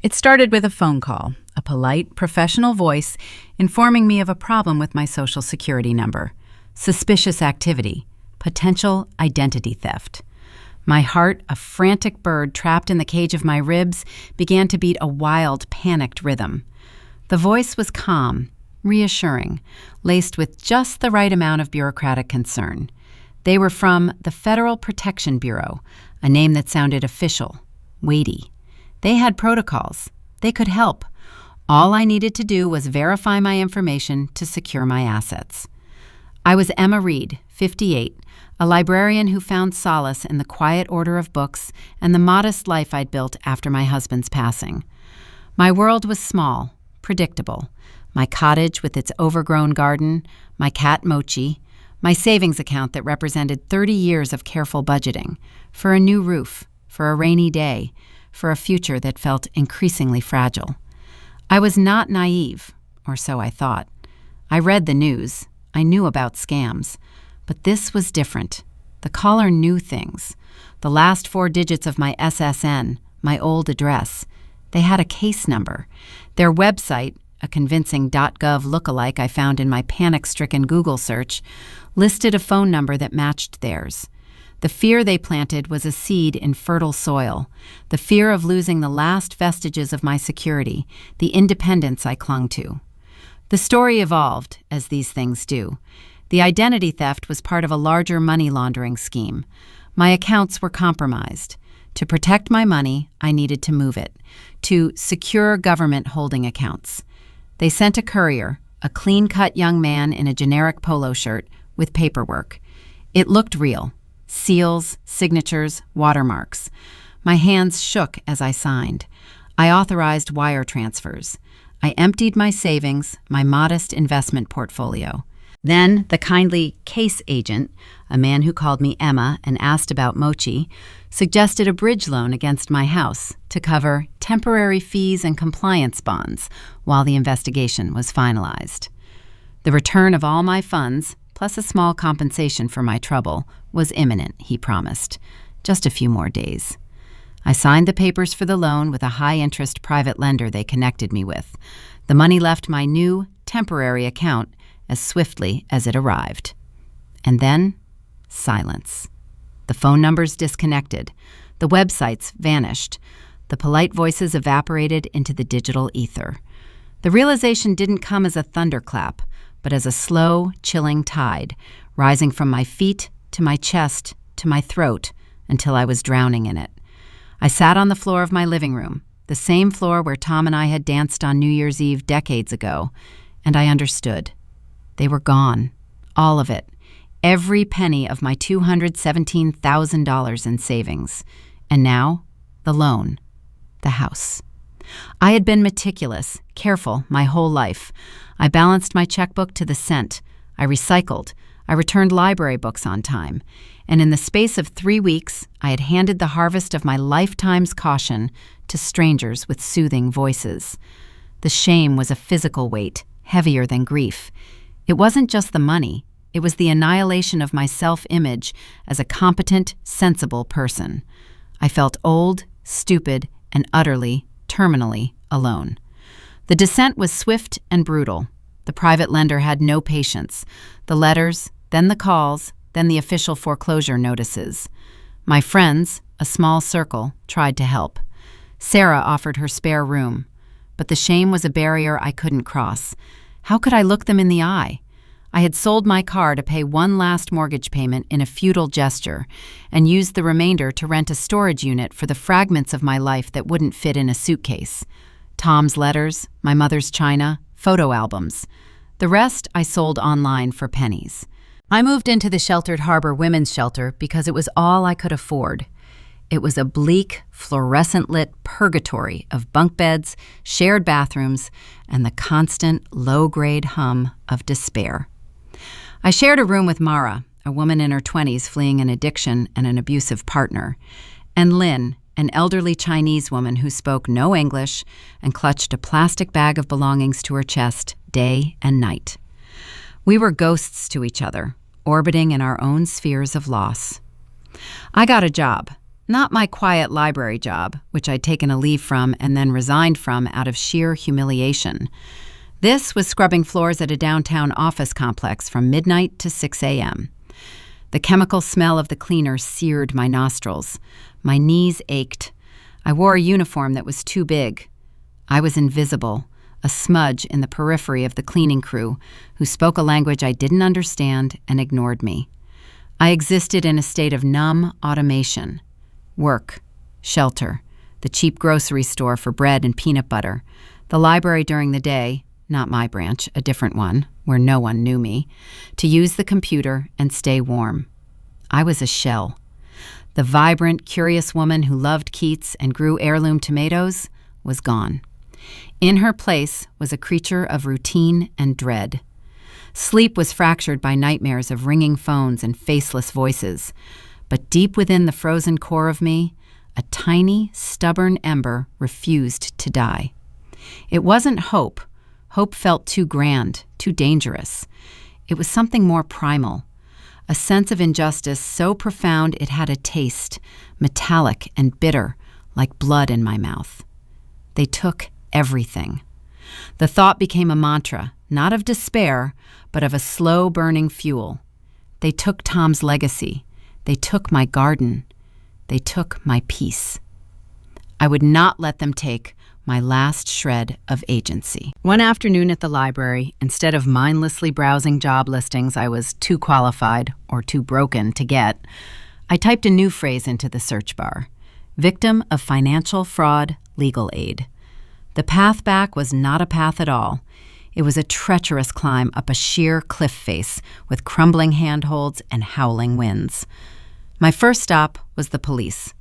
It started with a phone call, a polite, professional voice informing me of a problem with my Social Security number, suspicious activity, potential identity theft. My heart, a frantic bird trapped in the cage of my ribs, began to beat a wild, panicked rhythm. The voice was calm, reassuring, laced with just the right amount of bureaucratic concern. They were from the Federal Protection Bureau, a name that sounded official, weighty. They had protocols. They could help. All I needed to do was verify my information to secure my assets. I was Emma Reed, 58, a librarian who found solace in the quiet order of books and the modest life I'd built after my husband's passing. My world was small, predictable. My cottage with its overgrown garden, my cat Mochi, my savings account that represented 30 years of careful budgeting, for a new roof, for a rainy day, for a future that felt increasingly fragile. I was not naive, or so I thought. I read the news. I knew about scams. But this was different. The caller knew things. The last 4 digits of my SSN, my old address. They had a case number. Their website, a convincing .gov lookalike I found in my panic-stricken Google search, listed a phone number that matched theirs. The fear they planted was a seed in fertile soil, the fear of losing the last vestiges of my security, the independence I clung to. The story evolved, as these things do. The identity theft was part of a larger money laundering scheme. My accounts were compromised. To protect my money, I needed to move it, to secure government holding accounts. They sent a courier, a clean-cut young man in a generic polo shirt, with paperwork. It looked real. Seals, signatures, watermarks. My hands shook as I signed. I authorized wire transfers. I emptied my savings, my modest investment portfolio. Then the kindly case agent, a man who called me Emma and asked about Mochi, suggested a bridge loan against my house to cover temporary fees and compliance bonds while the investigation was finalized. The return of all my funds, plus a small compensation for my trouble, was imminent, he promised. Just a few more days. I signed the papers for the loan with a high-interest private lender they connected me with. The money left my new, temporary account as swiftly as it arrived. And then, silence. The phone numbers disconnected. The websites vanished. The polite voices evaporated into the digital ether. The realization didn't come as a thunderclap, but as a slow, chilling tide, rising from my feet to my chest to my throat until I was drowning in it. I sat on the floor of my living room, the same floor where Tom and I had danced on New Year's Eve decades ago, and I understood. They were gone. All of it. Every penny of my $217,000 in savings. And now, the loan. The house. I had been meticulous, careful my whole life. I balanced my checkbook to the cent. I recycled. I returned library books on time. And in the space of 3 weeks, I had handed the harvest of my lifetime's caution to strangers with soothing voices. The shame was a physical weight, heavier than grief. It wasn't just the money. It was the annihilation of my self-image as a competent, sensible person. I felt old, stupid, and utterly, terminally alone. The descent was swift and brutal. The private lender had no patience. The letters, then the calls, then the official foreclosure notices. My friends, a small circle, tried to help. Sarah offered her spare room. But the shame was a barrier I couldn't cross. How could I look them in the eye? I had sold my car to pay one last mortgage payment in a futile gesture and used the remainder to rent a storage unit for the fragments of my life that wouldn't fit in a suitcase. Tom's letters, my mother's china, photo albums. The rest I sold online for pennies. I moved into the Sheltered Harbor Women's Shelter because it was all I could afford. It was a bleak, fluorescent-lit purgatory of bunk beds, shared bathrooms, and the constant, low-grade hum of despair. I shared a room with Mara, a woman in her 20s fleeing an addiction and an abusive partner, and Lynn, an elderly Chinese woman who spoke no English and clutched a plastic bag of belongings to her chest day and night. We were ghosts to each other, orbiting in our own spheres of loss. I got a job. Not my quiet library job, which I'd taken a leave from and then resigned from out of sheer humiliation. This was scrubbing floors at a downtown office complex from midnight to 6 a.m. The chemical smell of the cleaner seared my nostrils. My knees ached. I wore a uniform that was too big. I was invisible, a smudge in the periphery of the cleaning crew, who spoke a language I didn't understand and ignored me. I existed in a state of numb automation. Work, shelter, the cheap grocery store for bread and peanut butter, the library during the day, not my branch, a different one, where no one knew me, to use the computer and stay warm. I was a shell. The vibrant, curious woman who loved Keats and grew heirloom tomatoes was gone. In her place was a creature of routine and dread. Sleep was fractured by nightmares of ringing phones and faceless voices. But deep within the frozen core of me, a tiny, stubborn ember refused to die. It wasn't hope. Hope felt too grand, too dangerous. It was something more primal, a sense of injustice so profound it had a taste, metallic and bitter, like blood in my mouth. They took everything. The thought became a mantra, not of despair, but of a slow-burning fuel. They took Tom's legacy. They took my garden. They took my peace. I would not let them take my last shred of agency. One afternoon at the library, instead of mindlessly browsing job listings I was too qualified or too broken to get, I typed a new phrase into the search bar: victim of financial fraud, legal aid. The path back was not a path at all. It was a treacherous climb up a sheer cliff face with crumbling handholds and howling winds. My first stop was the police.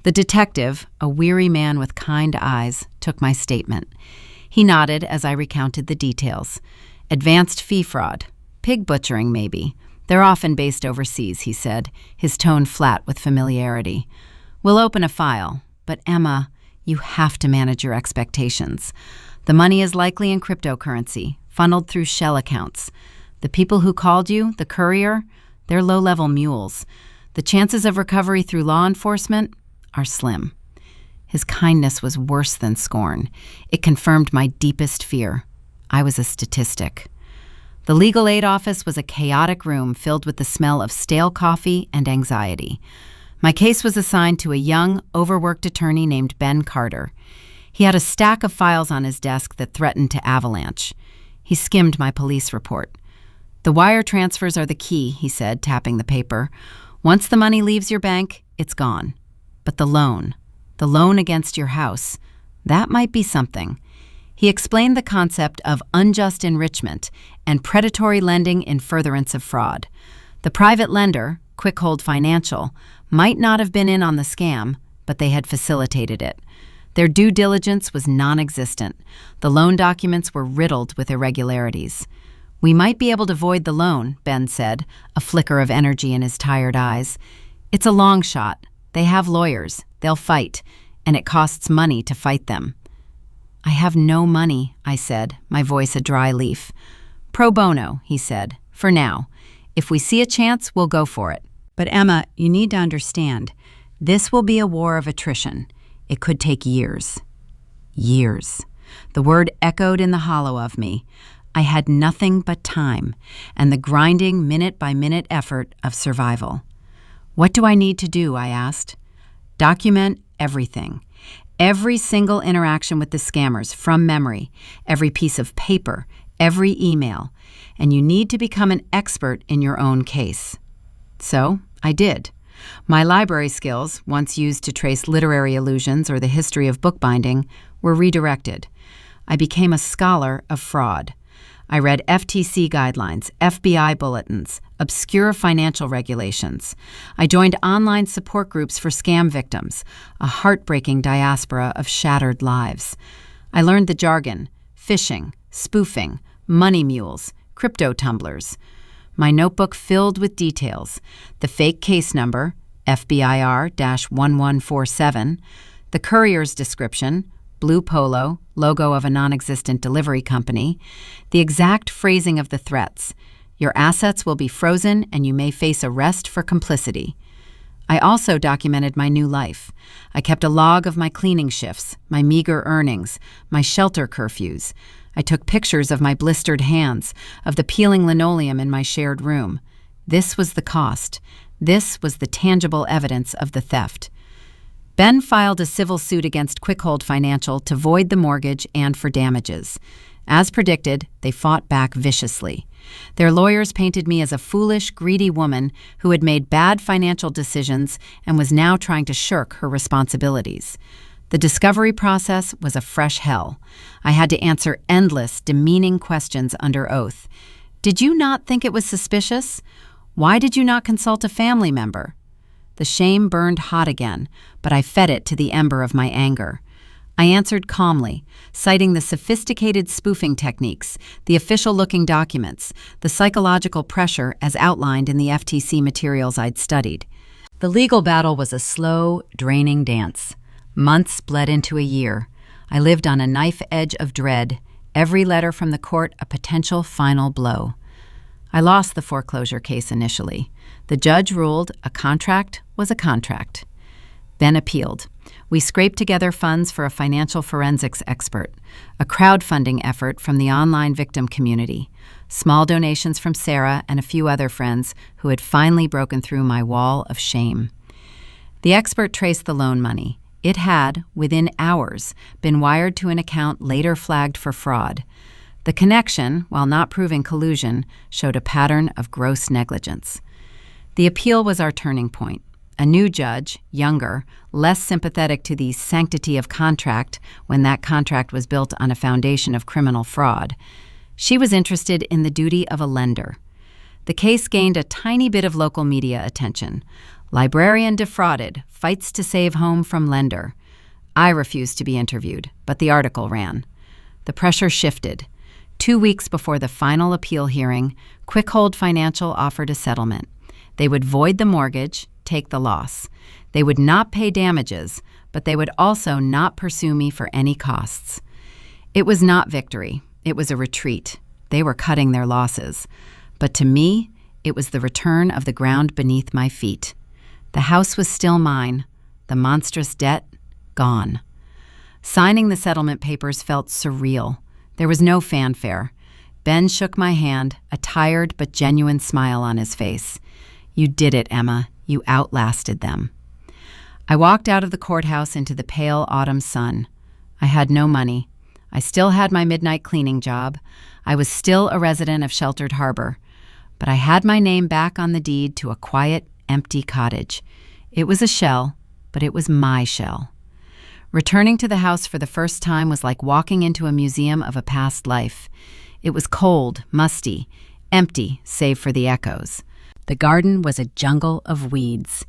The detective, a weary man with kind eyes, took my statement. He nodded as I recounted the details. Advanced fee fraud. Pig butchering, maybe. They're often based overseas, he said, his tone flat with familiarity. We'll open a file, but Emma, you have to manage your expectations. The money is likely in cryptocurrency, funneled through shell accounts. The people who called you, the courier, they're low-level mules. The chances of recovery through law enforcement are slim. His kindness was worse than scorn. It confirmed my deepest fear. I was a statistic. The legal aid office was a chaotic room filled with the smell of stale coffee and anxiety. My case was assigned to a young, overworked attorney named Ben Carter. He had a stack of files on his desk that threatened to avalanche. He skimmed my police report. The wire transfers are the key, he said, tapping the paper. Once the money leaves your bank, it's gone. But the loan against your house, that might be something. He explained the concept of unjust enrichment and predatory lending in furtherance of fraud. The private lender, Quickhold Financial, might not have been in on the scam, but they had facilitated it. Their due diligence was non-existent. The loan documents were riddled with irregularities. We might be able to void the loan, Ben said, a flicker of energy in his tired eyes. It's a long shot. They have lawyers. They'll fight. And it costs money to fight them. I have no money, I said, my voice a dry leaf. Pro bono, he said, for now. If we see a chance, we'll go for it. But Emma, you need to understand, this will be a war of attrition. It could take years. Years. The word echoed in the hollow of me. I had nothing but time and the grinding minute-by-minute effort of survival. What do I need to do, I asked. Document everything. Every single interaction with the scammers from memory, every piece of paper, every email, and you need to become an expert in your own case. So I did. My library skills, once used to trace literary allusions or the history of bookbinding, were redirected. I became a scholar of fraud. I read FTC guidelines, FBI bulletins, obscure financial regulations. I joined online support groups for scam victims, a heartbreaking diaspora of shattered lives. I learned the jargon: phishing, spoofing, money mules, crypto tumblers. My notebook filled with details: the fake case number, FBIR-1147, the courier's description, blue polo, logo of a non-existent delivery company, the exact phrasing of the threats. Your assets will be frozen and you may face arrest for complicity. I also documented my new life. I kept a log of my cleaning shifts, my meager earnings, my shelter curfews. I took pictures of my blistered hands, of the peeling linoleum in my shared room. This was the cost. This was the tangible evidence of the theft. Ben filed a civil suit against Quickhold Financial to void the mortgage and for damages. As predicted, they fought back viciously. Their lawyers painted me as a foolish, greedy woman who had made bad financial decisions and was now trying to shirk her responsibilities. The discovery process was a fresh hell. I had to answer endless, demeaning questions under oath. Did you not think it was suspicious? Why did you not consult a family member? The shame burned hot again, but I fed it to the ember of my anger. I answered calmly, citing the sophisticated spoofing techniques, the official-looking documents, the psychological pressure as outlined in the FTC materials I'd studied. The legal battle was a slow, draining dance. Months bled into a year. I lived on a knife edge of dread, every letter from the court a potential final blow. I lost the foreclosure case initially. The judge ruled a contract was a contract. Ben appealed. We scraped together funds for a financial forensics expert, a crowdfunding effort from the online victim community, small donations from Sarah and a few other friends who had finally broken through my wall of shame. The expert traced the loan money. It had, within hours, been wired to an account later flagged for fraud. The connection, while not proving collusion, showed a pattern of gross negligence. The appeal was our turning point. A new judge, younger, less sympathetic to the sanctity of contract when that contract was built on a foundation of criminal fraud. She was interested in the duty of a lender. The case gained a tiny bit of local media attention. Librarian defrauded, fights to save home from lender. I refused to be interviewed, but the article ran. The pressure shifted. 2 weeks before the final appeal hearing, Quickhold Financial offered a settlement. They would void the mortgage, take the loss. They would not pay damages, but they would also not pursue me for any costs. It was not victory. It was a retreat. They were cutting their losses. But to me, it was the return of the ground beneath my feet. The house was still mine, the monstrous debt gone. Signing the settlement papers felt surreal. There was no fanfare. Ben shook my hand, a tired but genuine smile on his face. You did it, Emma. You outlasted them. I walked out of the courthouse into the pale autumn sun. I had no money. I still had my midnight cleaning job. I was still a resident of Sheltered Harbor. But I had my name back on the deed to a quiet, empty cottage. It was a shell, but it was my shell. Returning to the house for the first time was like walking into a museum of a past life. It was cold, musty, empty, save for the echoes. The garden was a jungle of weeds.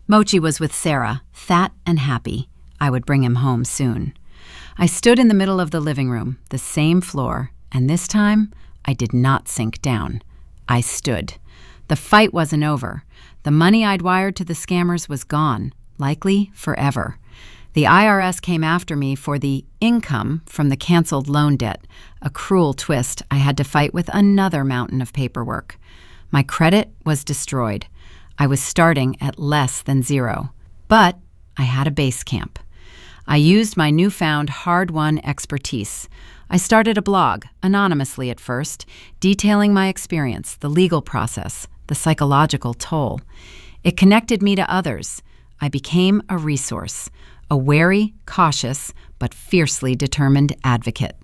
Mochi was with Sarah, fat and happy. I would bring him home soon. I stood in the middle of the living room, the same floor, and this time I did not sink down. I stood. The fight wasn't over. The money I'd wired to the scammers was gone, likely forever. The IRS came after me for the income from the canceled loan debt, a cruel twist I had to fight with another mountain of paperwork. My credit was destroyed. I was starting at less than zero. But I had a base camp. I used my newfound hard-won expertise. I started a blog, anonymously at first, detailing my experience, the legal process, the psychological toll. It connected me to others. I became a resource, a wary, cautious, but fiercely determined advocate.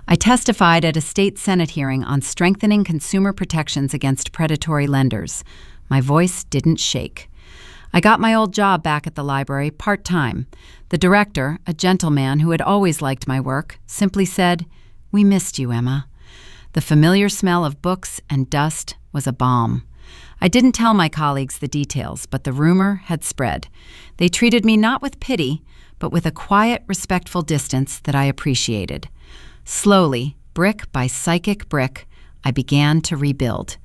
I testified at a state Senate hearing on strengthening consumer protections against predatory lenders. My voice didn't shake. I got my old job back at the library part-time. The director, a gentleman who had always liked my work, simply said, "We missed you, Emma." The familiar smell of books and dust was a balm. I didn't tell my colleagues the details, but the rumor had spread. They treated me not with pity, but with a quiet, respectful distance that I appreciated. Slowly, brick by psychic brick, I began to rebuild.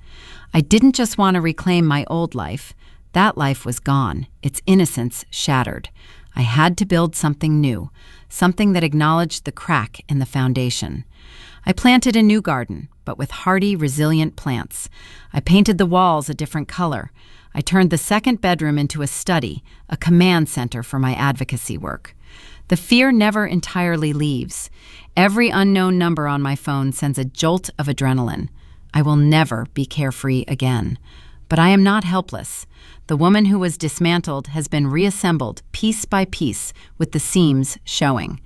I didn't just want to reclaim my old life. That life was gone, its innocence shattered. I had to build something new, something that acknowledged the crack in the foundation. I planted a new garden, but with hardy, resilient plants. I painted the walls a different color. I turned the second bedroom into a study, a command center for my advocacy work. The fear never entirely leaves. Every unknown number on my phone sends a jolt of adrenaline. I will never be carefree again. But I am not helpless. The woman who was dismantled has been reassembled piece by piece with the seams showing.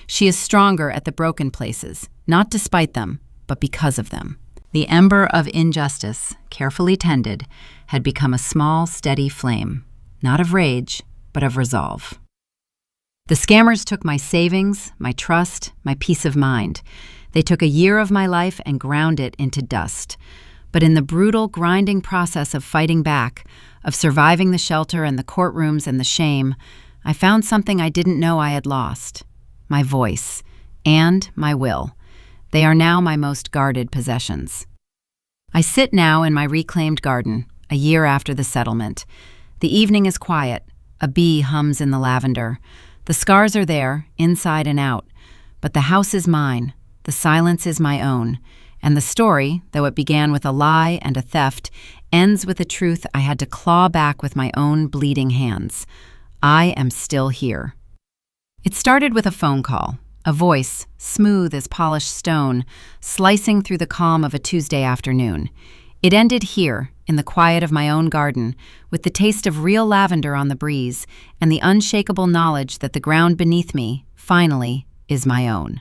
She is stronger at the broken places, not despite them, but because of them. The ember of injustice, carefully tended, had become a small, steady flame, not of rage, but of resolve. The scammers took my savings, my trust, my peace of mind. They took a year of my life and ground it into dust. But in the brutal, grinding process of fighting back, of surviving the shelter and the courtrooms and the shame, I found something I didn't know I had lost: my voice and my will. They are now my most guarded possessions. I sit now in my reclaimed garden, a year after the settlement. The evening is quiet. A bee hums in the lavender. The scars are there, inside and out. But the house is mine. The silence is my own. And the story, though it began with a lie and a theft, ends with a truth I had to claw back with my own bleeding hands. I am still here. It started with a phone call, a voice, smooth as polished stone, slicing through the calm of a Tuesday afternoon. It ended here, in the quiet of my own garden, with the taste of real lavender on the breeze and the unshakable knowledge that the ground beneath me, finally, is my own.